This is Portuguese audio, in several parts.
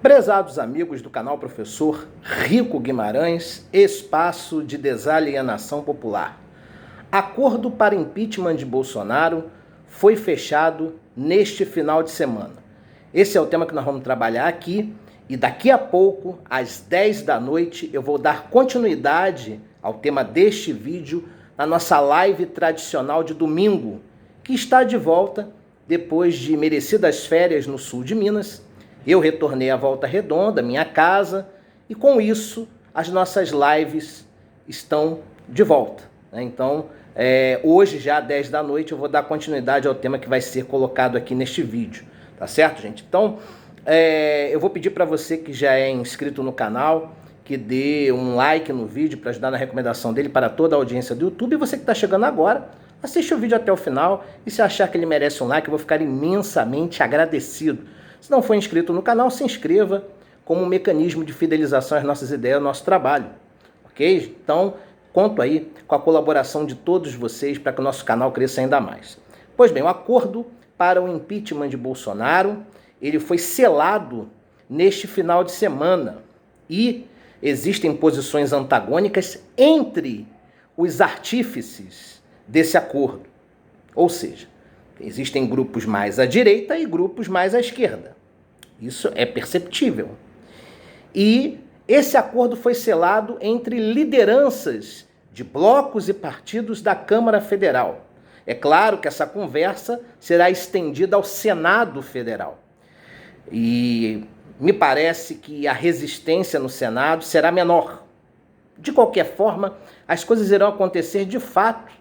Prezados amigos do canal Professor Rico Guimarães, espaço de desalienação popular. Acordo para impeachment de Bolsonaro foi fechado neste final de semana. Esse é o tema que nós vamos trabalhar aqui e daqui a pouco, às 10 da noite, eu vou dar continuidade ao tema deste vídeo na nossa live tradicional de domingo, que está de volta depois de merecidas férias no sul de Minas. Eu retornei à Volta Redonda, minha casa, e com isso as nossas lives estão de volta. Então, hoje já às 10 da noite eu vou dar continuidade ao tema que vai ser colocado aqui neste vídeo. Tá certo, gente? Então, eu vou pedir para você que já é inscrito no canal, que dê um like no vídeo para ajudar na recomendação dele para toda a audiência do YouTube. E você que está chegando agora, assiste o vídeo até o final e se achar que ele merece um like, eu vou ficar imensamente agradecido. Se não for inscrito no canal, se inscreva como um mecanismo de fidelização às nossas ideias, ao nosso trabalho, ok? Então, conto aí com a colaboração de todos vocês para que o nosso canal cresça ainda mais. Pois bem, o acordo para o impeachment de Bolsonaro, ele foi selado neste final de semana e existem posições antagônicas entre os artífices desse acordo. Ou seja, existem grupos mais à direita e grupos mais à esquerda. Isso é perceptível. E esse acordo foi selado entre lideranças de blocos e partidos da Câmara Federal. É claro que essa conversa será estendida ao Senado Federal. E me parece que a resistência no Senado será menor. De qualquer forma, as coisas irão acontecer de fato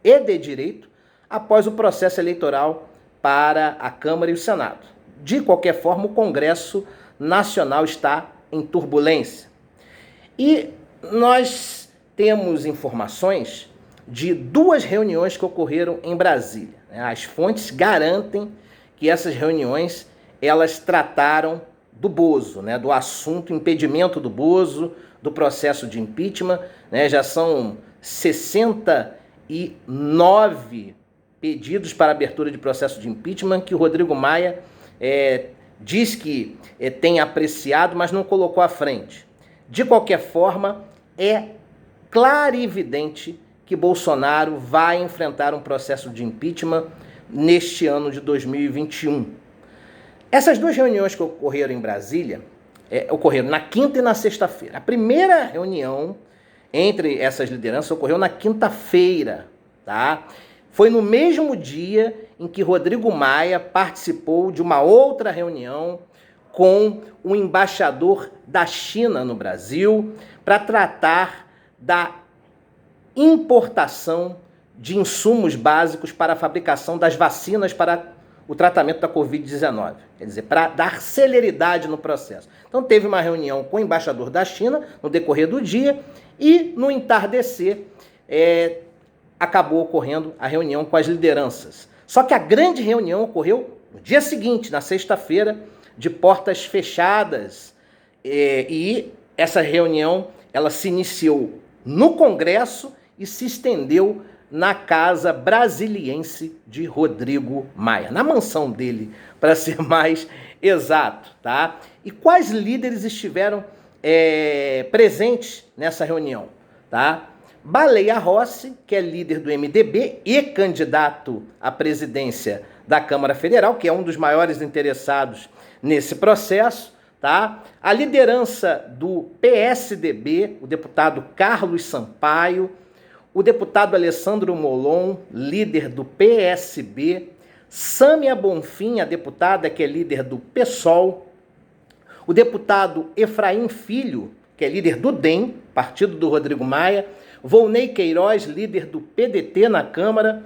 e de direito após o processo eleitoral para a Câmara e o Senado. De qualquer forma, o Congresso Nacional está em turbulência. E nós temos informações de duas reuniões que ocorreram em Brasília. As fontes garantem que essas reuniões elas trataram do Bozo, do assunto impedimento do Bozo, do processo de impeachment. Já são 69 pedidos para abertura de processo de impeachment que o Rodrigo Maia diz que tem apreciado, mas não colocou à frente. De qualquer forma, é clarividente que Bolsonaro vai enfrentar um processo de impeachment neste ano de 2021. Essas duas reuniões que ocorreram em Brasília, ocorreram na quinta e na sexta-feira. A primeira reunião entre essas lideranças ocorreu na quinta-feira, tá? Foi no mesmo dia em que Rodrigo Maia participou de uma outra reunião com o embaixador da China no Brasil para tratar da importação de insumos básicos para a fabricação das vacinas para o tratamento da Covid-19. Quer dizer, para dar celeridade no processo. Então teve uma reunião com o embaixador da China no decorrer do dia e no entardecer acabou ocorrendo a reunião com as lideranças. Só que a grande reunião ocorreu no dia seguinte, na sexta-feira, de portas fechadas. E essa reunião ela se iniciou no Congresso e se estendeu na casa brasiliense de Rodrigo Maia, na mansão dele, para ser mais exato, tá? E quais líderes estiveram presentes nessa reunião, tá? Baleia Rossi, que é líder do MDB e candidato à presidência da Câmara Federal, que é um dos maiores interessados nesse processo, tá? A liderança do PSDB, o deputado Carlos Sampaio, o deputado Alessandro Molon, líder do PSB, Sâmia Bonfim, a deputada que é líder do PSOL, o deputado Efraim Filho, que é líder do DEM, partido do Rodrigo Maia, Volney Queiroz, líder do PDT na Câmara,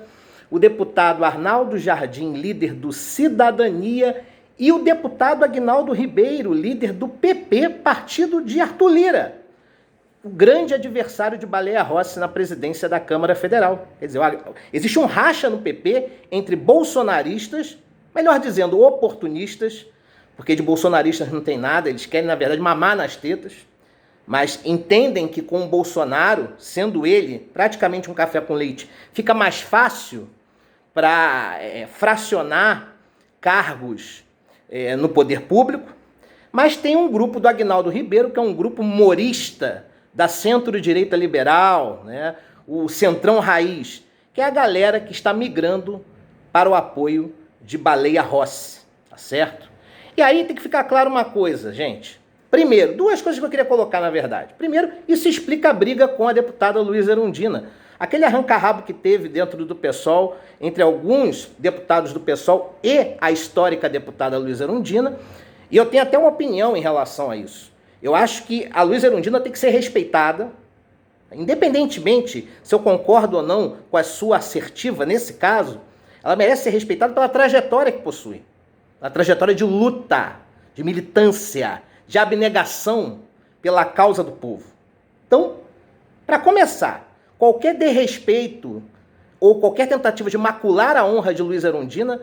o deputado Arnaldo Jardim, líder do Cidadania, e o deputado Aguinaldo Ribeiro, líder do PP, partido de Arthur Lira, o grande adversário de Baleia Rossi na presidência da Câmara Federal. Quer dizer, existe um racha no PP entre bolsonaristas, melhor dizendo, oportunistas, porque de bolsonaristas não tem nada, eles querem, na verdade, mamar nas tetas, mas entendem que com o Bolsonaro, sendo ele praticamente um café com leite, fica mais fácil para fracionar cargos no poder público, Mas tem um grupo do Aguinaldo Ribeiro, que é um grupo humorista da centro-direita liberal, né? O Centrão Raiz, que é a galera que está migrando para o apoio de Baleia Rossi, tá certo? E aí tem que ficar claro uma coisa, gente. Primeiro, duas coisas que eu queria colocar na verdade. Primeiro, isso explica a briga com a deputada Luísa Erundina. Aquele arranca-rabo que teve dentro do PSOL, entre alguns deputados do PSOL e a histórica deputada Luísa Erundina, e eu tenho até uma opinião em relação a isso. Eu acho que a Luísa Erundina tem que ser respeitada, independentemente se eu concordo ou não com a sua assertiva nesse caso, ela merece ser respeitada pela trajetória que possui. A trajetória de luta, de militância, de abnegação pela causa do povo. Então, para começar, qualquer desrespeito ou qualquer tentativa de macular a honra de Luísa Erundina,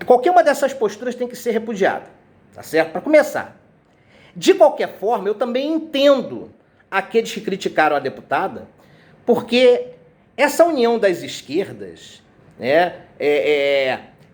qualquer uma dessas posturas tem que ser repudiada, tá certo? Para começar. De qualquer forma, eu também entendo aqueles que criticaram a deputada, porque essa união das esquerdas, né,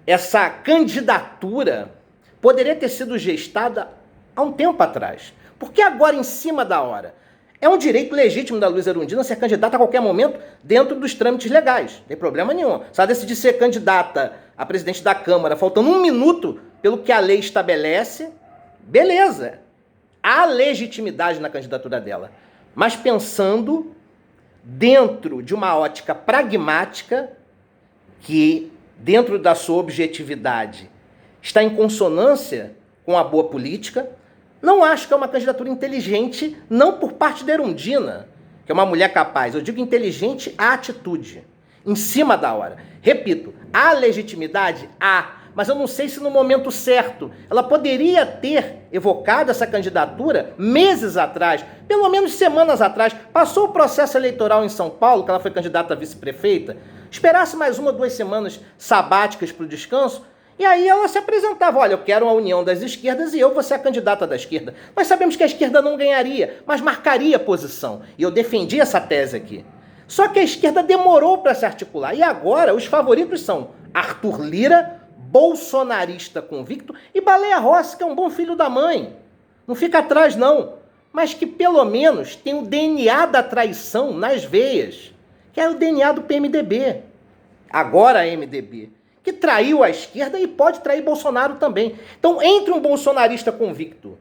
essa candidatura poderia ter sido gestada há um tempo atrás. Porque agora, em cima da hora, é um direito legítimo da Luísa Erundina ser candidata a qualquer momento dentro dos trâmites legais. Não tem problema nenhum. Se ela decidir ser candidata a presidente da Câmara, faltando 1 minuto pelo que a lei estabelece, beleza. Há legitimidade na candidatura dela. Mas pensando dentro de uma ótica pragmática, que dentro da sua objetividade está em consonância com a boa política, não acho que é uma candidatura inteligente, não por parte da Erundina, que é uma mulher capaz. Eu digo inteligente à atitude, em cima da hora. Repito, há legitimidade? Há. Mas eu não sei se no momento certo. Ela poderia ter evocado essa candidatura meses atrás, pelo menos semanas atrás. Passou o processo eleitoral em São Paulo, que ela foi candidata a vice-prefeita. Esperasse mais 1 ou 2 semanas sabáticas para o descanso, e aí ela se apresentava, olha, eu quero uma união das esquerdas e eu vou ser a candidata da esquerda. Nós sabemos que a esquerda não ganharia, mas marcaria posição. E eu defendi essa tese aqui. Só que a esquerda demorou para se articular. E agora os favoritos são Arthur Lira, bolsonarista convicto, e Baleia Rossi, que é um bom filho da mãe. Não fica atrás, não. Mas que pelo menos tem o DNA da traição nas veias, que é o DNA do PMDB. Agora a MDB, que traiu a esquerda e pode trair Bolsonaro também. Então, entre um bolsonarista convicto,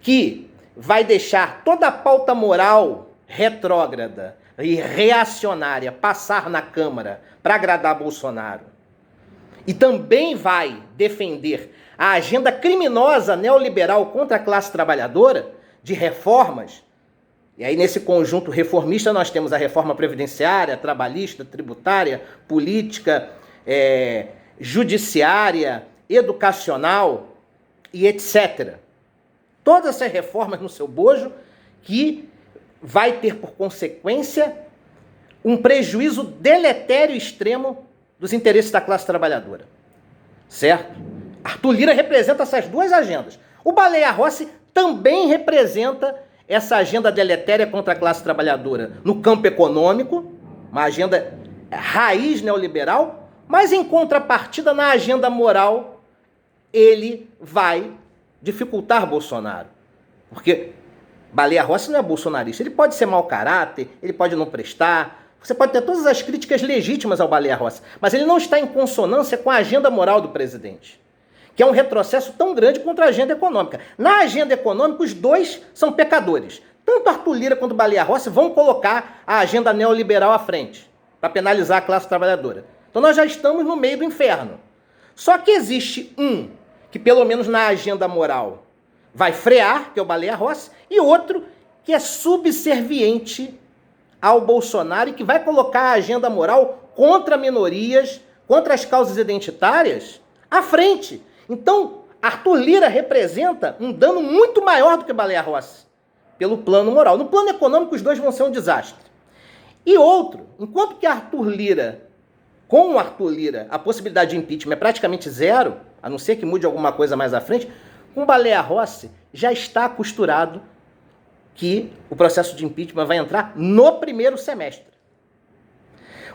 que vai deixar toda a pauta moral retrógrada e reacionária passar na Câmara para agradar Bolsonaro, e também vai defender a agenda criminosa neoliberal contra a classe trabalhadora, de reformas, e aí nesse conjunto reformista nós temos a reforma previdenciária, trabalhista, tributária, política, judiciária, educacional e etc. Todas essas reformas no seu bojo que vai ter por consequência um prejuízo deletério extremo dos interesses da classe trabalhadora. Certo? Arthur Lira representa essas duas agendas. O Baleia Rossi também representa essa agenda deletéria contra a classe trabalhadora no campo econômico, uma agenda raiz neoliberal, mas em contrapartida, na agenda moral, ele vai dificultar Bolsonaro. Porque Baleia Rossi não é bolsonarista. Ele pode ser mau caráter, ele pode não prestar. Você pode ter todas as críticas legítimas ao Baleia Rossi, mas ele não está em consonância com a agenda moral do presidente, que é um retrocesso tão grande contra a agenda econômica. Na agenda econômica, os dois são pecadores. Tanto Arthur Lira quanto Baleia Rossi vão colocar a agenda neoliberal à frente, para penalizar a classe trabalhadora. Então nós já estamos no meio do inferno. Só que existe um que, pelo menos na agenda moral, vai frear, que é o Baleia Rossi, e outro que é subserviente ao Bolsonaro e que vai colocar a agenda moral contra minorias, contra as causas identitárias, à frente. Então, Arthur Lira representa um dano muito maior do que Baleia Rossi, pelo plano moral. No plano econômico, os dois vão ser um desastre. E outro, enquanto que Arthur Lira, com o Arthur Lira, a possibilidade de impeachment é praticamente zero, a não ser que mude alguma coisa mais à frente, com Baleia Rossi já está costurado que o processo de impeachment vai entrar no primeiro semestre.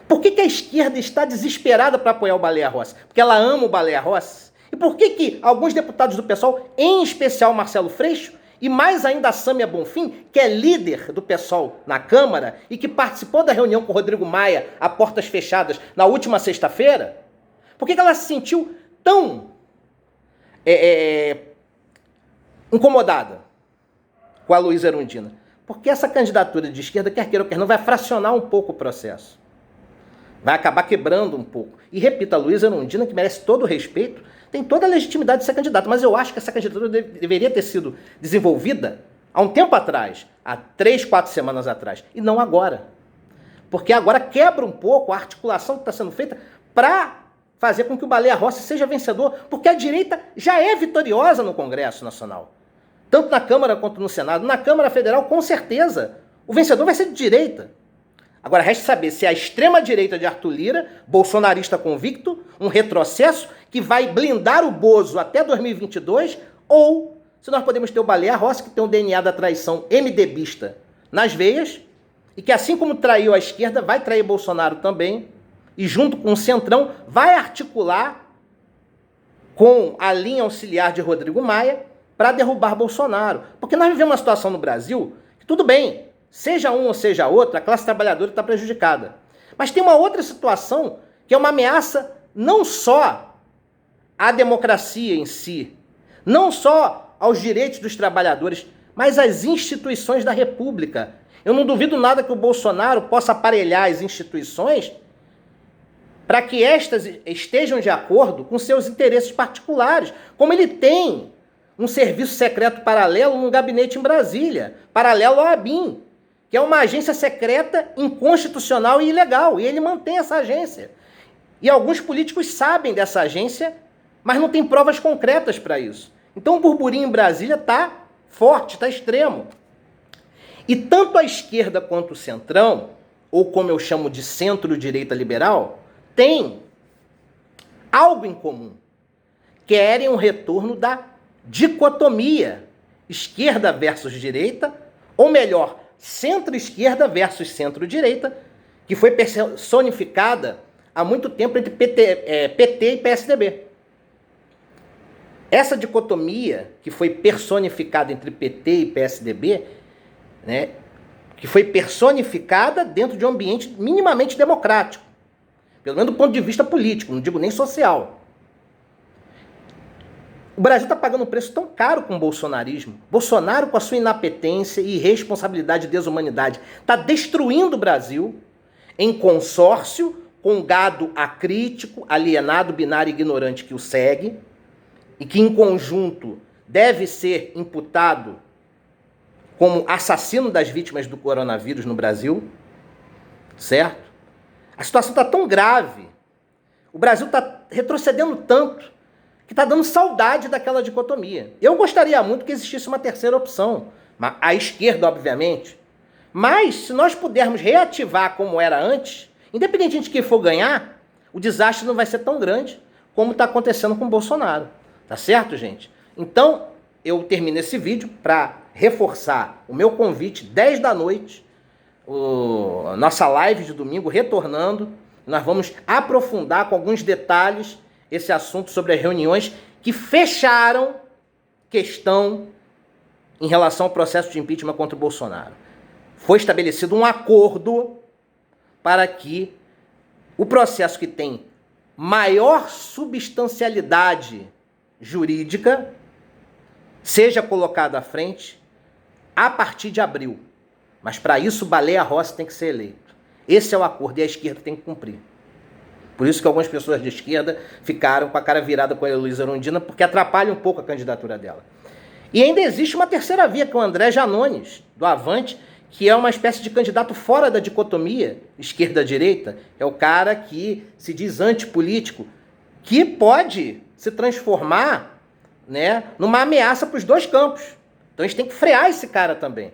Por que a esquerda está desesperada para apoiar o Baleia Rossi? Porque ela ama o Baleia Rossi? E por que alguns deputados do PSOL, em especial Marcelo Freixo, e mais ainda a Sâmia Bonfim, que é líder do PSOL na Câmara e que participou da reunião com o Rodrigo Maia a portas fechadas na última sexta-feira, por que ela se sentiu tão incomodada com a Luísa Erundina? Porque essa candidatura de esquerda, quer queira ou quer não, vai fracionar um pouco o processo. Vai acabar quebrando um pouco. E repito, a Luísa Erundina, que merece todo o respeito, tem toda a legitimidade de ser candidata, mas eu acho que essa candidatura deveria ter sido desenvolvida há um tempo atrás, há 3, 4 semanas atrás, e não agora. Porque agora quebra um pouco a articulação que está sendo feita para fazer com que o Baleia Rossi seja vencedor, porque a direita já é vitoriosa no Congresso Nacional, tanto na Câmara quanto no Senado. Na Câmara Federal, com certeza, o vencedor vai ser de direita. Agora, resta saber se a extrema-direita de Arthur Lira, bolsonarista convicto, um retrocesso que vai blindar o Bozo até 2022, ou se nós podemos ter o Baleia Rossi, que tem o DNA da traição MDBista nas veias, e que assim como traiu a esquerda, vai trair Bolsonaro também, e junto com o Centrão, vai articular com a linha auxiliar de Rodrigo Maia para derrubar Bolsonaro. Porque nós vivemos uma situação no Brasil que, tudo bem, seja um ou seja outro, a classe trabalhadora está prejudicada. Mas tem uma outra situação que é uma ameaça não só à democracia em si, não só aos direitos dos trabalhadores, mas às instituições da República. Eu não duvido nada que o Bolsonaro possa aparelhar as instituições para que estas estejam de acordo com seus interesses particulares, como ele tem um serviço secreto paralelo num gabinete em Brasília, paralelo ao ABIN, que é uma agência secreta, inconstitucional e ilegal, e ele mantém essa agência. E alguns políticos sabem dessa agência, mas não tem provas concretas para isso. Então o burburinho em Brasília está forte, está extremo. E tanto a esquerda quanto o centrão, ou como eu chamo de centro-direita liberal, tem algo em comum. Querem um retorno da dicotomia esquerda versus direita, ou melhor, centro-esquerda versus centro-direita, que foi personificada há muito tempo entre PT e PSDB. Essa dicotomia que foi personificada entre PT e PSDB, né, que foi personificada dentro de um ambiente minimamente democrático, pelo menos do ponto de vista político, não digo nem social. O Brasil está pagando um preço tão caro com o bolsonarismo. Bolsonaro, com a sua inapetência, irresponsabilidade e desumanidade, está destruindo o Brasil em consórcio com um gado acrítico, alienado, binário e ignorante que o segue, e que, em conjunto, deve ser imputado como assassino das vítimas do coronavírus no Brasil, certo? A situação está tão grave, o Brasil está retrocedendo tanto, que está dando saudade daquela dicotomia. Eu gostaria muito que existisse uma terceira opção, a esquerda, obviamente, mas se nós pudermos reativar como era antes, independente de quem for ganhar, o desastre não vai ser tão grande como está acontecendo com o Bolsonaro. Tá certo, gente? Então, eu termino esse vídeo para reforçar o meu convite, 10 da noite, nossa live de domingo retornando. Nós vamos aprofundar com alguns detalhes esse assunto sobre as reuniões que fecharam questão em relação ao processo de impeachment contra o Bolsonaro. Foi estabelecido um acordo para que o processo que tem maior substancialidade jurídica seja colocado à frente a partir de abril. Mas para isso, Baleia Rossi tem que ser eleito. Esse é o acordo e a esquerda tem que cumprir. Por isso que algumas pessoas de esquerda ficaram com a cara virada com a Luísa Erundina, porque atrapalha um pouco a candidatura dela. E ainda existe uma terceira via, que é o André Janones, do Avante, que é uma espécie de candidato fora da dicotomia esquerda-direita. É o cara que se diz antipolítico, que pode se transformar, né, numa ameaça para os dois campos. Então a gente tem que frear esse cara também.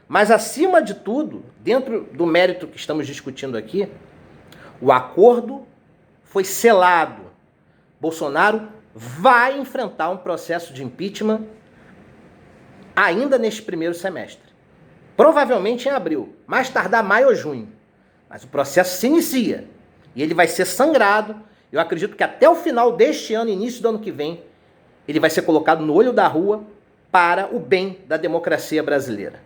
Mas, acima de tudo, dentro do mérito que estamos discutindo aqui, o acordo foi selado. Bolsonaro vai enfrentar um processo de impeachment ainda neste primeiro semestre. Provavelmente em abril, mais tardar maio ou junho. Mas o processo se inicia. E ele vai ser sangrado, Eu acredito que até o final deste ano, início do ano que vem, ele vai ser colocado no olho da rua para o bem da democracia brasileira.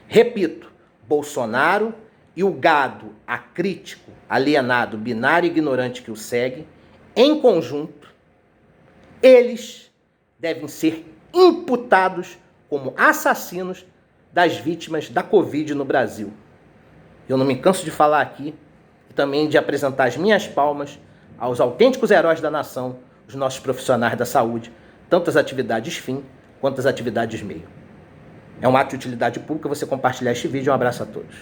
Repito, Bolsonaro e o gado acrítico, alienado, binário e ignorante que o segue, em conjunto, eles devem ser imputados como assassinos das vítimas da Covid no Brasil. Eu não me canso de falar aqui e também de apresentar as minhas palmas aos autênticos heróis da nação, os nossos profissionais da saúde, tanto as atividades fim quanto as atividades meio. É um ato de utilidade pública você compartilhar este vídeo. Um abraço a todos.